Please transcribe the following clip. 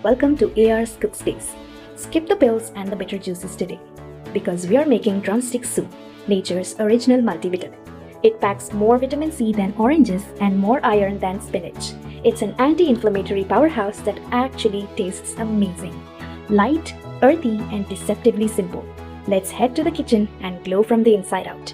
Welcome to AR's Cook Space. Skip the pills and the bitter juices today, because we are making drumstick soup, nature's original multivitamin. It packs more vitamin C than oranges and more iron than spinach. It's an anti-inflammatory powerhouse that actually tastes amazing. Light, earthy, and deceptively simple. Let's head to the kitchen and glow from the inside out.